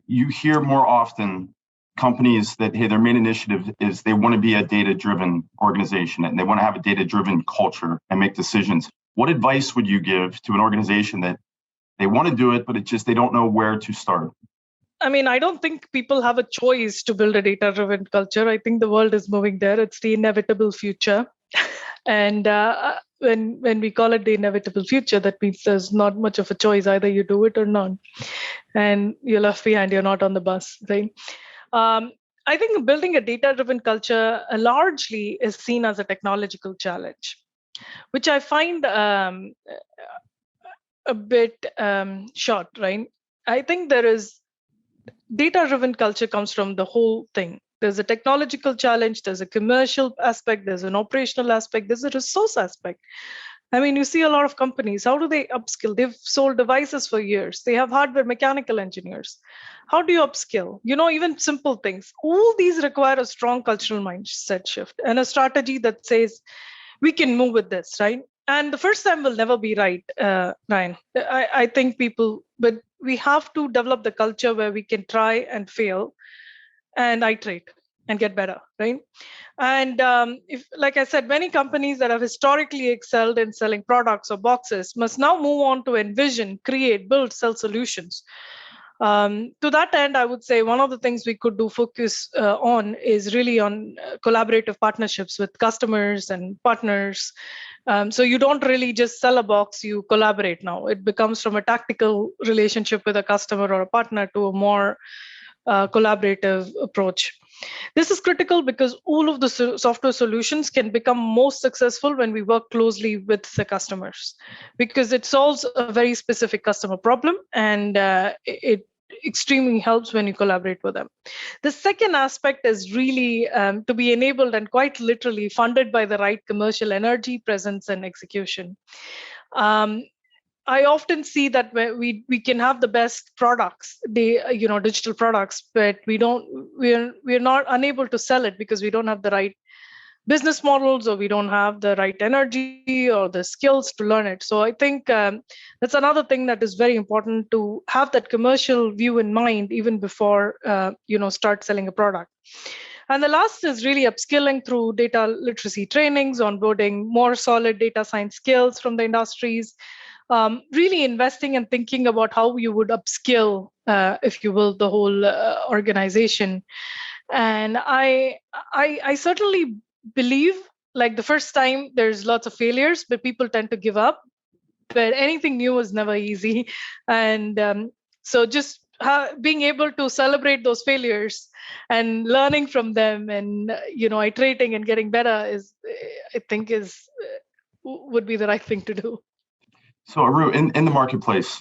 you hear more often companies that, hey, their main initiative is they want to be a data-driven organization and they want to have a data-driven culture and make decisions. What advice would you give to an organization that they want to do it, but they don't know where to start? I mean, I don't think people have a choice to build a data-driven culture. I think the world is moving there. It's the inevitable future. And when we call it the inevitable future, that means there's not much of a choice. Either you do it or not. And you're left behind. You're not on the bus, right? I think building a data-driven culture largely is seen as a technological challenge, which I find a bit short, right? I think there is data-driven culture comes from the whole thing. There's a technological challenge, there's a commercial aspect, there's an operational aspect, there's a resource aspect. I mean, you see a lot of companies, how do they upskill? They've sold devices for years. They have hardware mechanical engineers. How do you upskill? Even simple things. All these require a strong cultural mindset shift and a strategy that says, we can move with this, right? And the first time will never be right, Ryan. I think but we have to develop the culture where we can try and fail and iterate and get better, right? And if, like I said, many companies that have historically excelled in selling products or boxes must now move on to envision, create, build, sell solutions. To that end, I would say one of the things we could do focus on is really on collaborative partnerships with customers and partners. So you don't really just sell a box, you collaborate now. It becomes from a tactical relationship with a customer or a partner to a more collaborative approach. This is critical because all of the software solutions can become most successful when we work closely with the customers, because it solves a very specific customer problem, and it extremely helps when you collaborate with them. The second aspect is really to be enabled and quite literally funded by the right commercial energy, presence, and execution. I often see that we can have the best products, digital products, but we're not unable to sell it because we don't have the right business models, or we don't have the right energy or the skills to learn it. So I think that's another thing that is very important, to have that commercial view in mind even before start selling a product. And the last is really upskilling through data literacy trainings, onboarding more solid data science skills from the industries. Really investing and thinking about how you would upskill, if you will, the whole organization. And I certainly believe, like, the first time there's lots of failures, but people tend to give up. But anything new is never easy, and so just being able to celebrate those failures and learning from them, and iterating and getting better would be the right thing to do. So Aru, in the marketplace,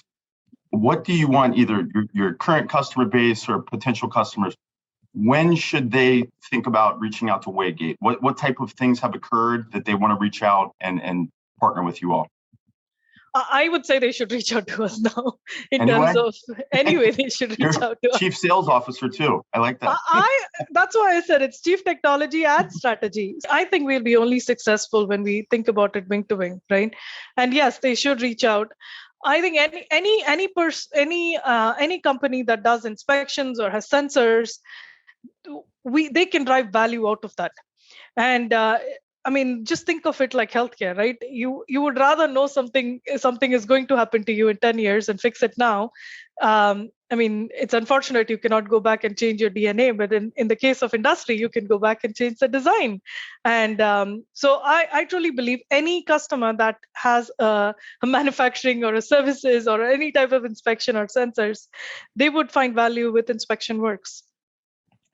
what do you want either your current customer base or potential customers? When should they think about reaching out to Waygate? What type of things have occurred that they want to reach out and partner with you all? I would say they should reach out to us now. Anyway? They should reach out to us. Chief Sales Officer too. I like that. That's why I said it's Chief Technology and Strategy. I think we'll be only successful when we think about it wing to wing, right? And yes, they should reach out. I think any company that does inspections or has sensors, they can drive value out of that. And I mean, just think of it like healthcare, right? You would rather know something is going to happen to you in 10 years and fix it now. I mean, it's unfortunate you cannot go back and change your DNA, but in the case of industry, you can go back and change the design. And so I truly believe any customer that has a manufacturing or a services or any type of inspection or sensors, they would find value with Inspection Works.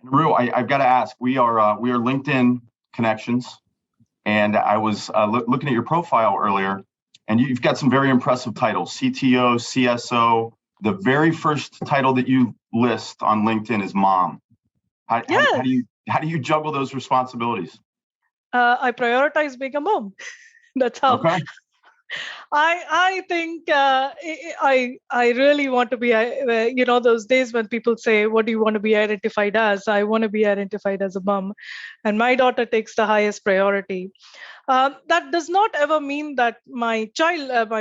Ru, I've got to ask, we are LinkedIn connections. And I was looking at your profile earlier, and you've got some very impressive titles: CTO, CSO. The very first title that you list on LinkedIn is mom. How do you juggle those responsibilities? I prioritize being a mom. That's how. Okay. I think I really want to be those days when people say, what do you want to be identified as? I want to be identified as a mom, and my daughter takes the highest priority. That does not ever mean that my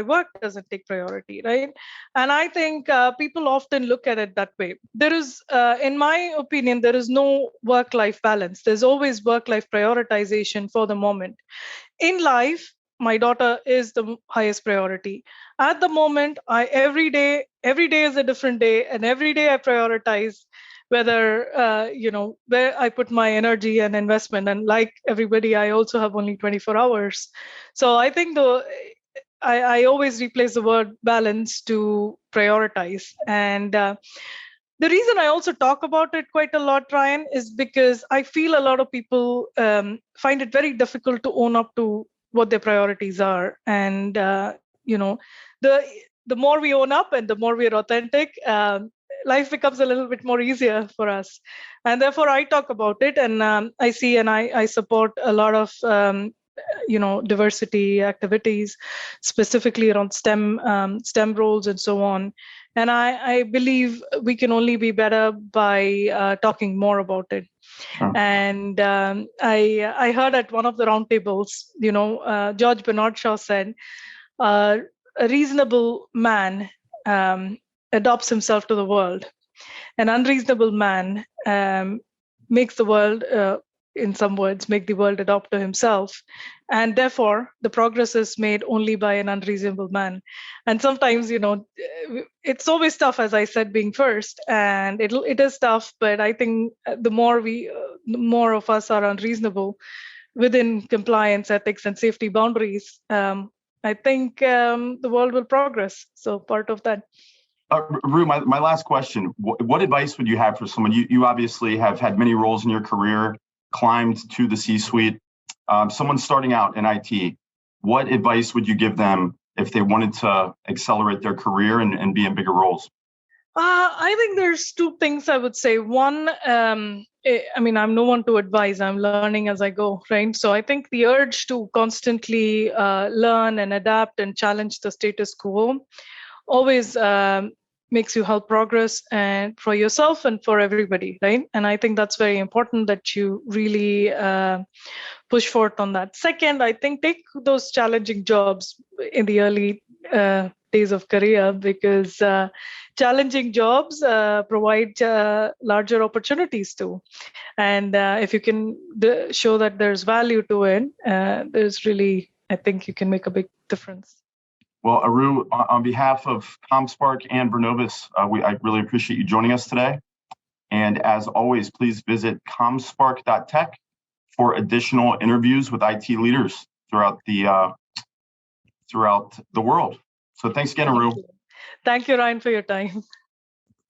work doesn't take priority, right? And I think people often look at it that way. There is, in my opinion, there is no work-life balance. There's always work-life prioritization for the moment. In life, my daughter is the highest priority. At the moment, every day is a different day, and every day I prioritize whether where I put my energy and investment. And like everybody, I also have only 24 hours. So I think I always replace the word balance to prioritize. And the reason I also talk about it quite a lot, Ryan, is because I feel a lot of people find it very difficult to own up to what their priorities are. And the the more we own up and the more we are authentic, life becomes a little bit more easier for us. And therefore, I talk about it, and I see and I support a lot of diversity activities, specifically around STEM roles and so on. And I believe we can only be better by talking more about it. Sure. And I heard at one of the roundtables, George Bernard Shaw said, a reasonable man adopts himself to the world. An unreasonable man makes the world, in some words, make the world adopt to himself. And therefore, the progress is made only by an unreasonable man. And sometimes, it's always tough, as I said, being first, and it is tough. But I think the more of us are unreasonable within compliance, ethics, and safety boundaries, I think the world will progress. So part of that. Ru, my last question, what advice would you have for someone? You obviously have had many roles in your career, climbed to the C-suite. Someone starting out in IT, what advice would you give them if they wanted to accelerate their career and be in bigger roles? I think there's two things I would say. One, I'm no one to advise. I'm learning as I go, right? So I think the urge to constantly learn and adapt and challenge the status quo always makes you help progress, and for yourself and for everybody, right? And I think that's very important that you really push forth on that. Second, I think take those challenging jobs in the early days of career, because challenging jobs provide larger opportunities too. And if you can show that there's value to it, there's really, I think you can make a big difference. Well, Aru, on behalf of CommSpark and Vernovus, I really appreciate you joining us today. And as always, please visit commspark.tech for additional interviews with IT leaders throughout the world. So thanks again, Aru. Thank you, Ryan, for your time.